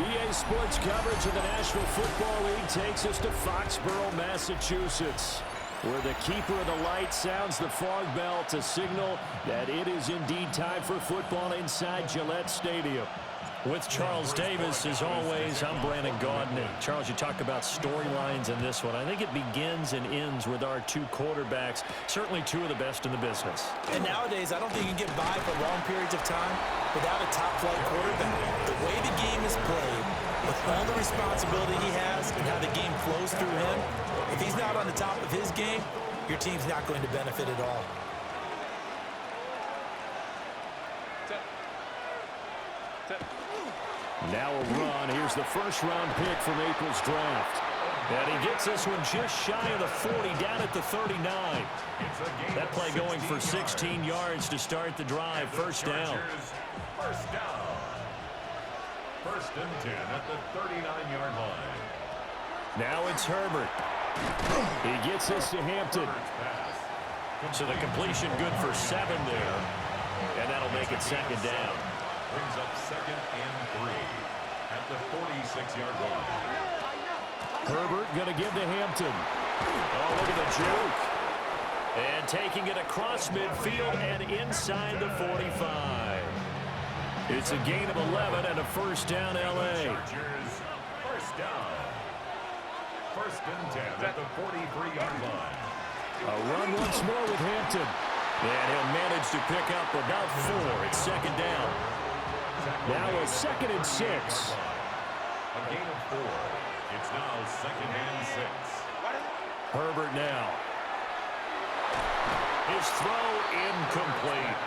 EA Sports coverage of the National Football League takes us to Foxborough, Massachusetts, where the keeper of the light sounds the fog bell to signal that it is indeed time for football inside Gillette Stadium. With Charles Davis, as always, I'm Brandon Gaudin. Charles, you talk about storylines in this one. I think it begins and ends with our two quarterbacks, certainly two of the best in the business. And nowadays, I don't think you can get by for long periods of time without a top-flight quarterback. The way the game is played, with all the responsibility he has and how the game flows through him, if he's not on the top of his game, your team's not going to benefit at all. Now a run. Here's the first-round pick from April's draft. And he gets this one just shy of the 40, down at the 39. That play going for 16 yards to start the drive. First down. First down. First and 10 at the 39-yard line. Now it's Herbert. He gets this to Hampton. So the completion good for 7 there. And that'll make it second down. Brings up second and 3 at the 46-yard line. Herbert going to give to Hampton. Oh, look at the juke. And taking it across midfield and inside the 45. It's a gain of 11 and a first down, L.A. First down. First and 10 at the 43-yard line. A run once more with Hampton. And he'll manage to pick up about 4. It's second down. Now a second and 6. A gain of 4. It's now second and 6. Herbert now. His throw incomplete.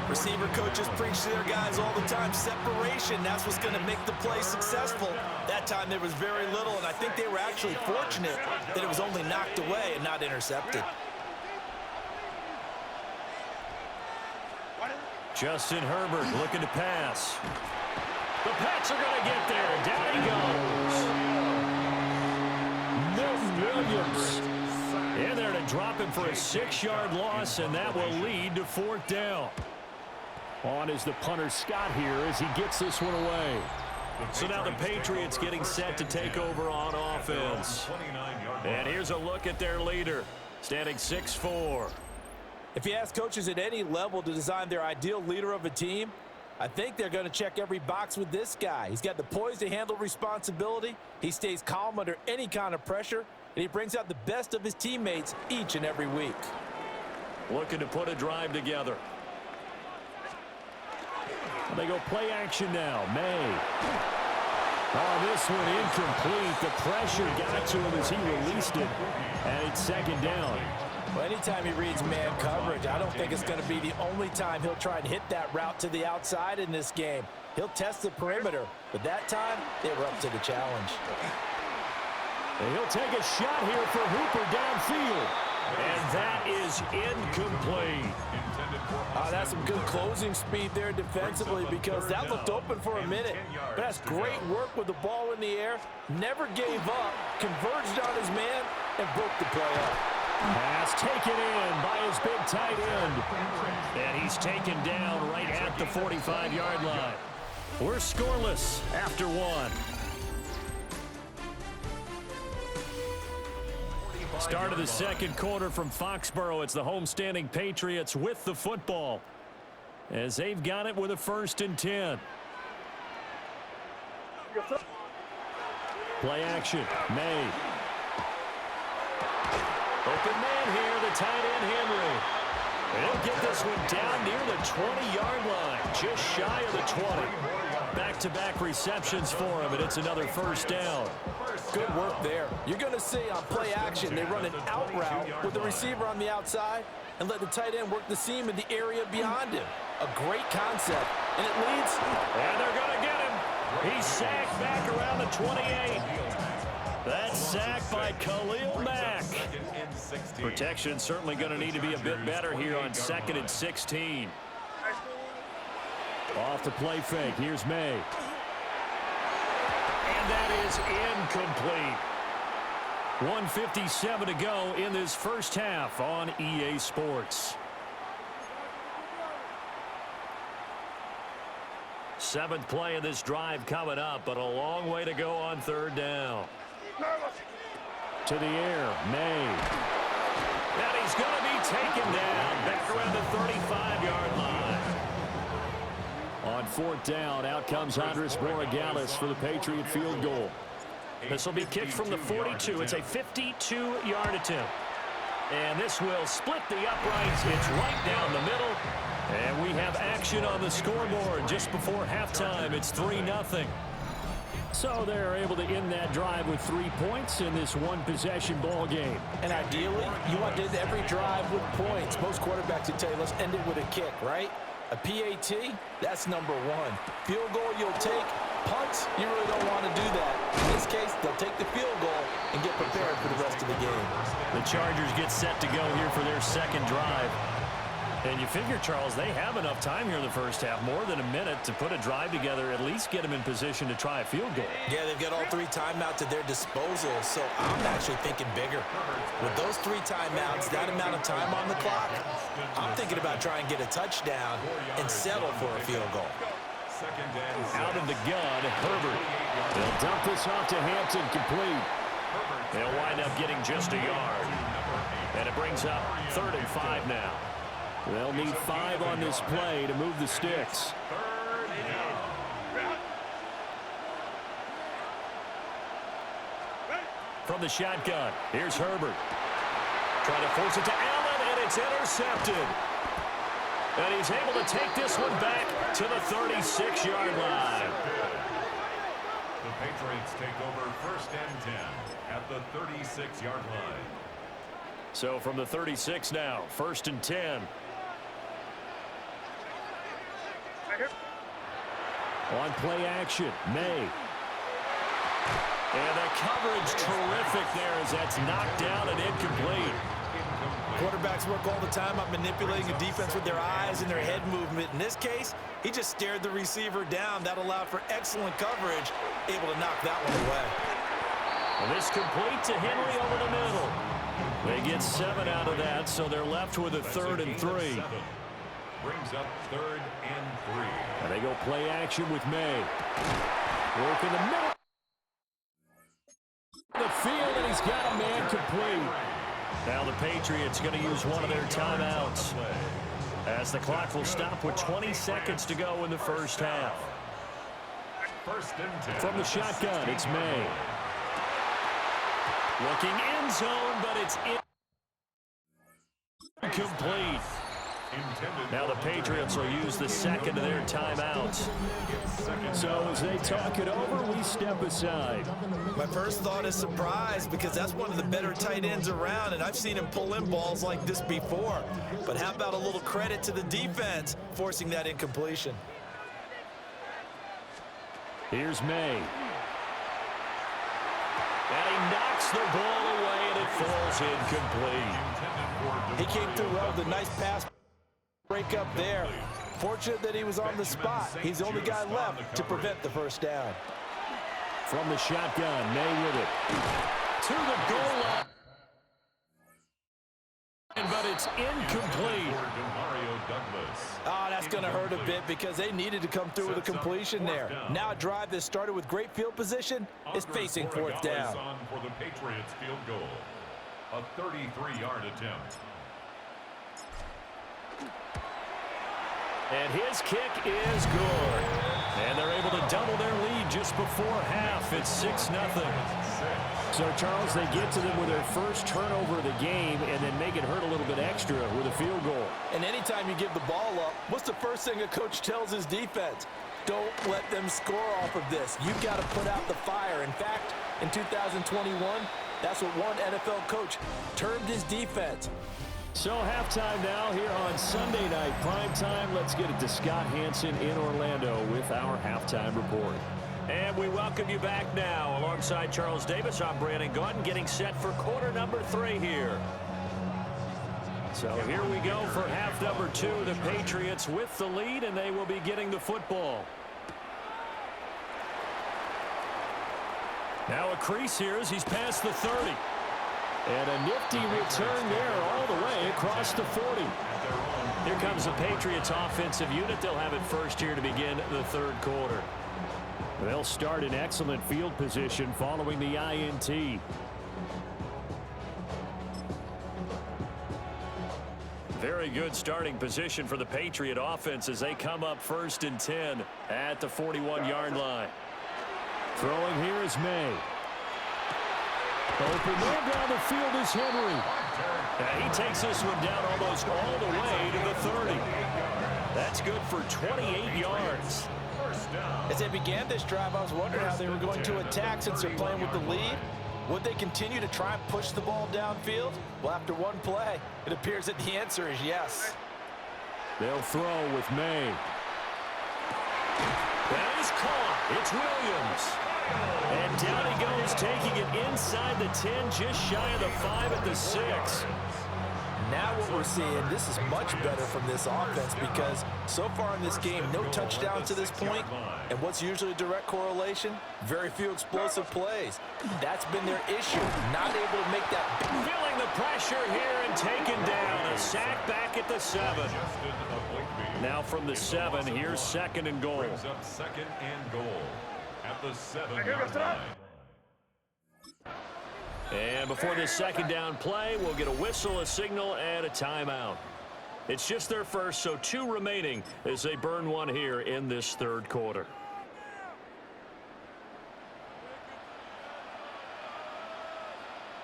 Receiver coaches preach to their guys all the time. Separation, that's what's going to make the play successful. That time there was very little, and I think they were actually fortunate that it was only knocked away and not intercepted. Justin Herbert looking to pass. The Pats are going to get there. Down he goes. Milton Williams in there to drop him for a 6-yard loss, and that will lead to fourth down. On is the punter Scott here as he gets this one away. So now the Patriots getting set to take over on offense. And here's a look at their leader, standing 6'4". If you ask coaches at any level to design their ideal leader of a team, I think they're going to check every box with this guy. He's got the poise to handle responsibility. He stays calm under any kind of pressure, and he brings out the best of his teammates each and every week. Looking to put a drive together. They go play action now. May. Oh, this one incomplete. The pressure got to him as he released it, and it's second down. Well, anytime he reads man coverage, I don't think it's going to be the only time he'll try and hit that route to the outside in this game. He'll test the perimeter, but that time, they were up to the challenge. And he'll take a shot here for Hooper downfield. And that is incomplete. That's some good closing speed there defensively because that looked open for a minute. But that's great work with the ball in the air. Never gave up, converged on his man, and broke the play up. Pass taken in by his big tight end. And he's taken down right at the 45-yard line. We're scoreless after one. Start of the second quarter from Foxborough. It's the homestanding Patriots with the football as they've got it with a 1st and 10. Play action. May. Open man here, the tight end Henry. He'll get this one down near the 20-yard line, just shy of the 20. Back-to-back receptions for him, and it's another first down. Good work there. You're going to see on play action, they run an out route with the receiver on the outside and let the tight end work the seam in the area beyond him. A great concept, and it leads. And they're going to get him. He's sacked back around the 28. That sack by Khalil Mack. Protection certainly going to need to be a bit better here on 2nd and 16. Off the play fake. Here's May. And that is incomplete. 1:57 to go in this first half on EA Sports. 7th play of this drive coming up, but a long way to go on 3rd down. To the air, May. And he's going to be taken down back around the 35-yard line. On 4th down, out comes Andres Borregales for the Patriot field goal. This will be kicked from the 42. It's a 52-yard attempt. And this will split the uprights. It's right down the middle. And we have action on the scoreboard just before halftime. It's 3-0. So they're able to end that drive with 3 points in this one-possession ball game. And ideally, you want to end every drive with points. Most quarterbacks would tell you, let's end it with a kick, right? A PAT, that's number 1. Field goal you'll take. Punts, you really don't want to do that. In this case, they'll take the field goal and get prepared for the rest of the game. The Chargers get set to go here for their 2nd drive. And you figure, Charles, they have enough time here in the first half, more than a minute, to put a drive together, at least get them in position to try a field goal. Yeah, they've got all 3 timeouts at their disposal, so I'm actually thinking bigger. With those 3 timeouts, that amount of time on the clock, I'm thinking about trying to get a touchdown and settle for a field goal. Out of the gun, Herbert. They'll dump this off to Hampton, complete. They'll wind up getting just a yard. And it brings up 3rd and 5 now. They'll need 5 on this play to move the sticks. From the shotgun, here's Herbert. Trying to force it to Allen, and it's intercepted. And he's able to take this one back to the 36-yard line. The Patriots take over 1st and 10 at the 36-yard line. So from the 36 now, 1st and 10. On play action, May. And the coverage terrific there as that's knocked down and incomplete. Quarterbacks work all the time on manipulating a defense with their eyes and their head movement. In this case, he just stared the receiver down. That allowed for excellent coverage, able to knock that one away. And this complete to Henry over the middle. They get 7 out of that, so they're left with a 3rd and 3. Brings up 3rd and 3. And they go play action with May. Work in the middle. The field, and he's got a man complete. Now the Patriots going to use one of their timeouts as the clock will stop with 20 seconds to go in the first half. 1st and 10. From the shotgun, it's May. Looking end zone, but it's incomplete. Now the Patriots will use the 2nd of their timeouts. So as they talk it over, we step aside. My first thought is surprise, because that's one of the better tight ends around, and I've seen him pull in balls like this before. But how about a little credit to the defense forcing that incompletion? Here's May. And he knocks the ball away, and it falls incomplete. He came through well with a nice pass break up there. Fortunate that he was on the spot. He's the only guy left to prevent the first down. From the shotgun, May with it. To the goal line. But it's incomplete. Oh, that's going to hurt a bit because they needed to come through with a completion there. Now a drive that started with great field position is facing 4th down. For the Patriots field goal. A 33-yard attempt. And his kick is good. And they're able to double their lead just before half. It's 6-0. So, Charles, they get to them with their first turnover of the game and then make it hurt a little bit extra with a field goal. And anytime you give the ball up, what's the first thing a coach tells his defense? Don't let them score off of this. You've got to put out the fire. In fact, in 2021, that's what one NFL coach termed his defense. So halftime now here on Sunday night primetime. Let's get it to Scott Hansen in Orlando with our halftime report. And we welcome you back now. Alongside Charles Davis, I'm Brandon Gordon, getting set for quarter number 3 here. So here we go for half number 2. The Patriots with the lead, and they will be getting the football. Now a crease here as he's past the 30. And a nifty return there all the way across the 40. Here comes the Patriots offensive unit. They'll have it first here to begin the third quarter. They'll start in excellent field position following the INT. Very good starting position for the Patriot offense as they come up 1st and 10 at the 41-yard line. Throwing here is May. Open man down the field is Henry. He takes this one down almost all the way to the 30. That's good for 28 yards. As they began this drive, I was wondering how they were going to attack since they're playing with the lead. Would they continue to try and push the ball downfield? Well, after one play, it appears that the answer is yes. They'll throw with May. That is caught. It's Williams. And down he goes, taking it inside the 10, just shy of the 5 at the 6. Now what we're seeing, this is much better from this offense because so far in this game, no touchdowns to this point. And what's usually a direct correlation? Very few explosive plays. That's been their issue, not able to make that. Feeling the pressure here and taken down. A sack back at the 7. Now from the 7, here's 2nd and goal. Brings up 2nd and goal at the 7-yard line. And before this second down play, we'll get a whistle, a signal, and a timeout. It's just their first, so 2 remaining as they burn one here in this third quarter.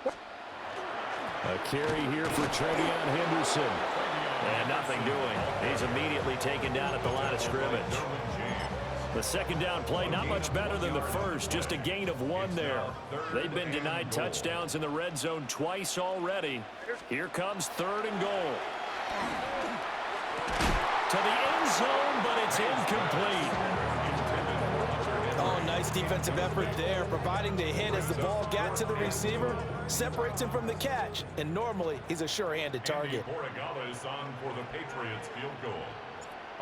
A carry here for Trevion Henderson. And nothing doing. He's immediately taken down at the line of scrimmage. The second down play, not much better than the first, just a gain of 1 there. They've been denied touchdowns in the red zone twice already. Here comes 3rd and goal. To the end zone, but it's incomplete. Oh, nice defensive effort there, providing the hit as the ball got to the receiver, separates him from the catch, and normally he's a sure-handed target. Borregales on for the Patriots field goal.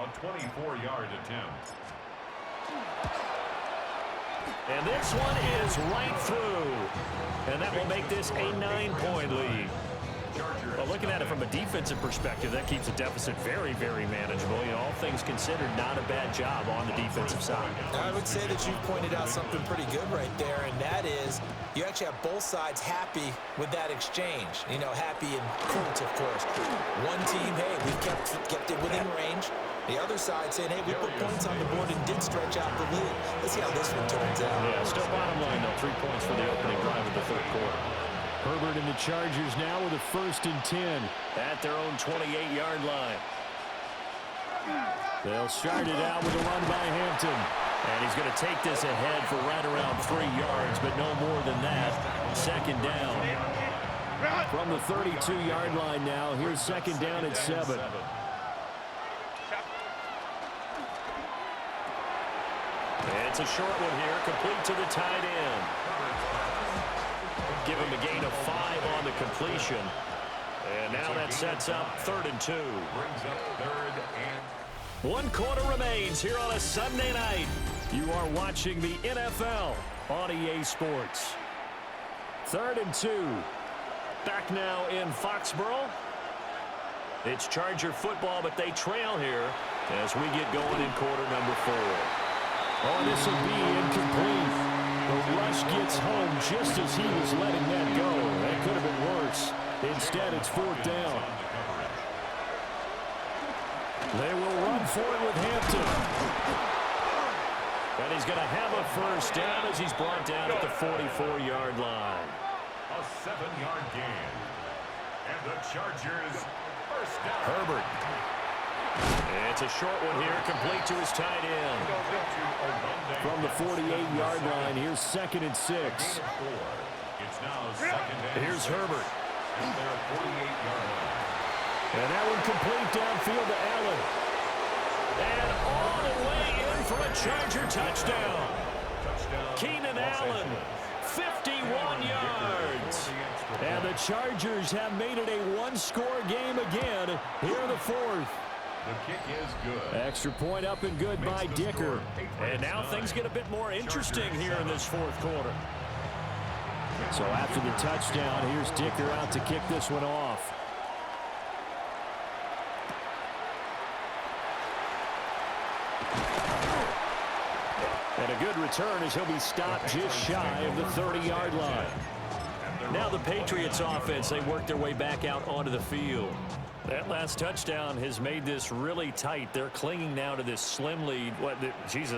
A 24-yard attempt. And this one is right through. And that will make this a 9-point lead. Well, looking at it from a defensive perspective, that keeps the deficit very, very manageable. You know, all things considered, not a bad job on the defensive side. I would say that you pointed out something pretty good right there, and that is you actually have both sides happy with that exchange. You know, happy in quotes, of course. One team, hey, we kept it within range. The other side saying, hey, we put points on the board and did stretch out the lead. Let's see how this one turns out. Yeah, still bottom line, though. 3 points for the opening drive of the third quarter. Herbert and the Chargers now with a 1st and 10 at their own 28-yard line. They'll start it out with a run by Hampton. And he's going to take this ahead for right around 3 yards, but no more than that. 2nd down. From the 32-yard line now, here's 2nd down at 7. It's a short one here, complete to the tight end. Give him a gain of 5 on the completion. And now that sets up 3rd and 2. Brings up 3rd and 1 quarter remains here on a Sunday night. You are watching the NFL on EA Sports. 3rd and 2. Back now in Foxborough. It's Charger football, but they trail here as we get going in quarter number 4. Oh, this will be incomplete. The rush gets home just as he was letting that go. That could have been worse. Instead, it's 4th down. They will run for it with Hampton. And he's going to have a 1st down as he's brought down at the 44-yard line. a 7-yard gain. And the Chargers 1st down. Herbert. It's a short one here, complete to his tight end. From the 48-yard line, here's 2nd and 6. It's now 2nd and Here's 6. Herbert. At their 48-yard line. And that one complete downfield to Allen. And all the way in for a Charger touchdown. Keenan Allen, 51 yards. And the Chargers have made it a one-score game again here in the 4th. The kick is good. Extra point up and good by Dicker. And now things get a bit more interesting here in this 4th quarter. So after the touchdown, here's Dicker out to kick this one off. And a good return as he'll be stopped just shy of the 30-yard line. Now the Patriots offense, they work their way back out onto the field. That last touchdown has made this really tight. They're clinging now to this slim lead.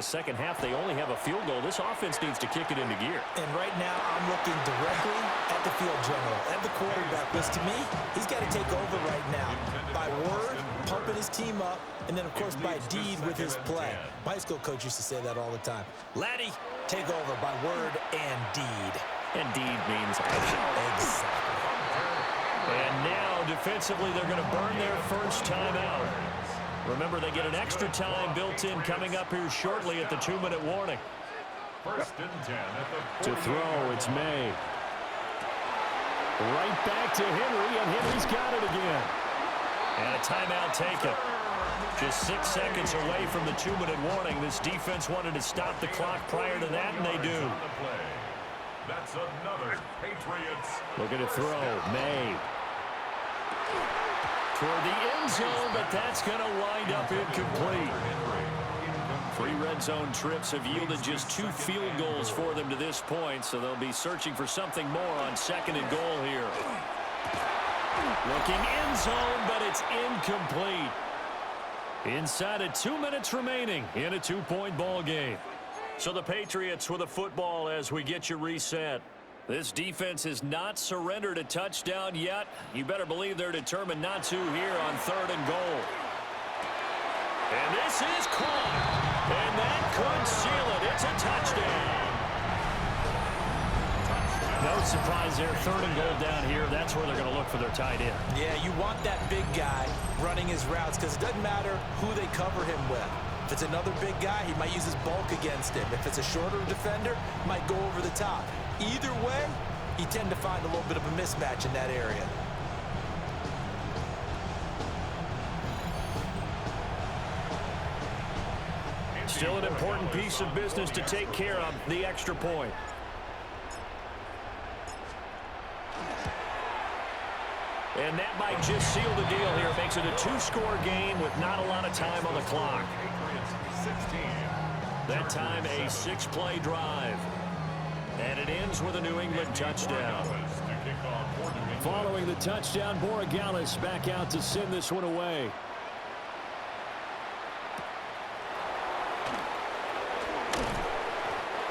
Second half, they only have a field goal. This offense needs to kick it into gear. And right now, I'm looking directly at the field general, at the quarterback, because to me, he's got to take over right now by word, pumping his team up, and then, of course, by deed with his play. My high school coach used to say that all the time. Laddie, take over by word and deed. And deed means action. Exactly. And now, defensively, they're going to burn their first timeout. Remember, they get an extra time built in coming up here shortly at the 2-minute warning. First and 10 at the To throw, it's May. Right back to Henry, and Henry's got it again. And a timeout taken. Just 6 seconds away from the 2-minute warning. This defense wanted to stop the clock prior to that, and they do. That's another Patriots. Looking to throw, May. Toward the end zone, but that's going to wind up incomplete. 3 red zone trips have yielded just 2 field goals for them to this point, so they'll be searching for something more on 2nd and goal here. Looking end zone, but it's incomplete. Inside of 2 minutes remaining in a 2-point ball game. So the Patriots with a football as we get you reset. This defense has not surrendered a touchdown yet. You better believe they're determined not to here on 3rd and goal. And this is caught. And that could seal it. It's a touchdown. No surprise there. 3rd and goal down here. That's where they're going to look for their tight end. Yeah, you want that big guy running his routes because it doesn't matter who they cover him with. If it's another big guy, he might use his bulk against him. If it's a shorter defender, might go over the top. Either way, you tend to find a little bit of a mismatch in that area. Still an important piece of business to take care of, the extra point. And that might just seal the deal here. Makes it a 2-score game with not a lot of time on the clock. That time a 6-play drive. And it ends with a New England touchdown. Following the touchdown, Borregales back out to send this one away.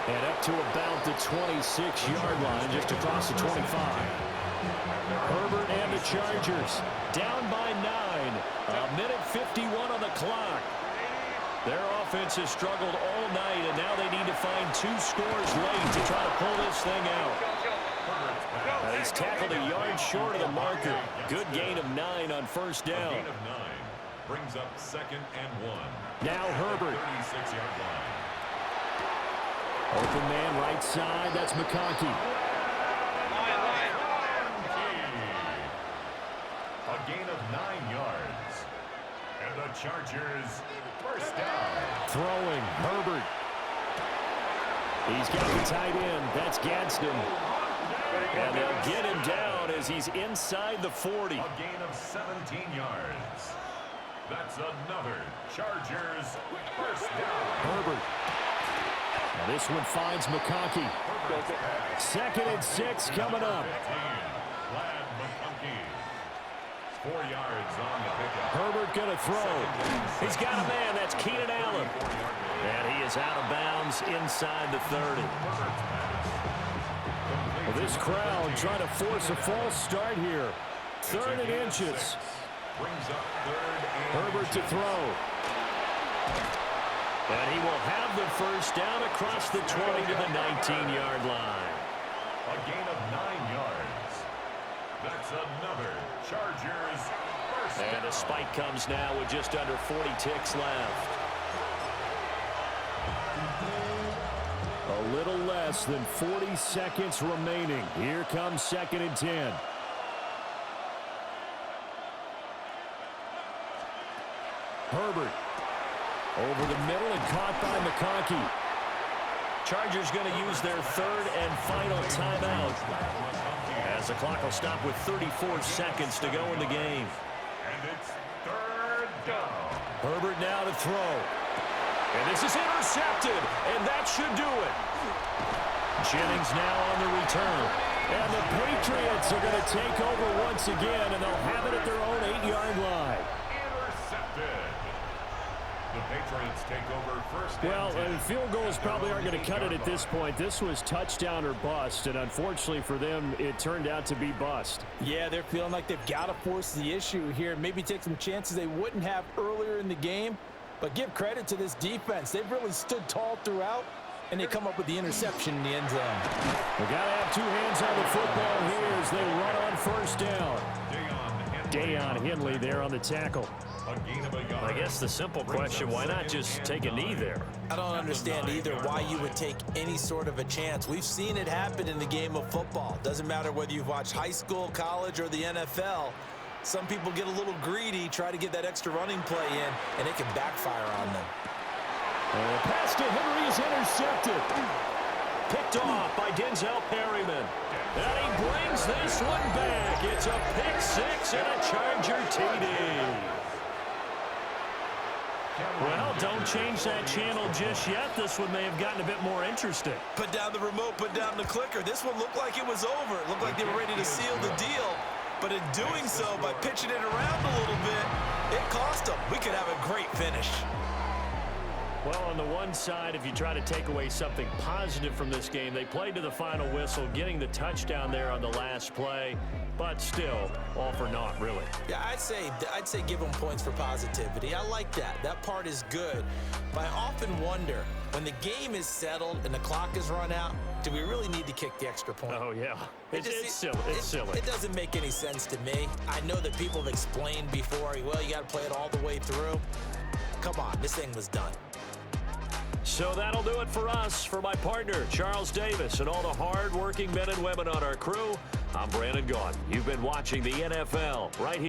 And up to about the 26-yard line, just across the 25. Herbert and the Chargers down by 9. 1:51 on the clock. Their offense has struggled all night, and now they need to find 2 scores late to try to pull this thing out. He's tackled a yard short of the marker. Good gain of 9 on first down. Gain of 9 brings up 2nd and 1. Now Herbert. 36-yard line. Open man right side. That's McConkey. A gain of 9 yards. And the Chargers first down. Throwing, Herbert. He's got the tight end. That's Gadsden. And they'll get him down as he's inside the 40. A gain of 17 yards. That's another Chargers first down. Herbert. Now this one finds McConkey. 2nd and 6 coming up. 4 yards on the pickup. Herbert going to throw. He's got a man. That's Keenan Allen. And he is out of bounds inside the 30. Well, this crowd trying to force a false start here. 3rd and inches. Brings up 3rd and Herbert to throw. And he will have the first down across the 20 to the 19-yard line. A gain of 9 yards. That's another Chargers first down. And a spike comes now with just under 40 ticks left. A little less than 40 seconds remaining. Here comes 2nd and 10. Herbert over the middle and caught by McConkey. Chargers going to use their 3rd and final timeout as the clock will stop with 34 seconds to go in the game. And it's 3rd down. Herbert now to throw. And this is intercepted, and that should do it. Jennings now on the return. And the Patriots are going to take over once again, and they'll have it at their own 8-yard line. Intercepted. The Patriots take over first and 10. Field goals probably aren't going to cut it at this point. This was touchdown or bust, and unfortunately for them, it turned out to be bust. Yeah, they're feeling like they've got to force the issue here, maybe take some chances they wouldn't have earlier in the game. But give credit to this defense. They've really stood tall throughout, and they come up with the interception in the end zone. We got to have two hands on the football here as they run on first down. Deion Henley there on the tackle. I guess the simple question, why not just take a knee there? I don't understand either why you would take any sort of a chance. We've seen it happen in the game of football. Doesn't matter whether you've watched high school, college, or the NFL. Some people get a little greedy, try to get that extra running play in, and it can backfire on them. And the pass to Henry is intercepted. Picked off by Denzel Perryman. And he brings this one back. It's a pick six and a Charger TD. Well, don't change that channel just yet. This one may have gotten a bit more interesting. Put down the remote, put down the clicker. This one looked like it was over. It looked like they were ready to seal the deal. But in doing so, by pitching it around a little bit, it cost them. We could have a great finish. Well, on the one side, if you try to take away something positive from this game, they played to the final whistle, getting the touchdown there on the last play, but still, all for naught, really. Yeah, I'd say give them points for positivity. I like that. That part is good. But I often wonder, when the game is settled and the clock is run out, do we really need to kick the extra point? Oh, yeah. It's silly. It's silly. It doesn't make any sense to me. I know that people have explained before, well, you got to play it all the way through. Come on, this thing was done. So that'll do it for us. For my partner, Charles Davis, and all the hard-working men and women on our crew, I'm Brandon Gaudin. You've been watching the NFL right here.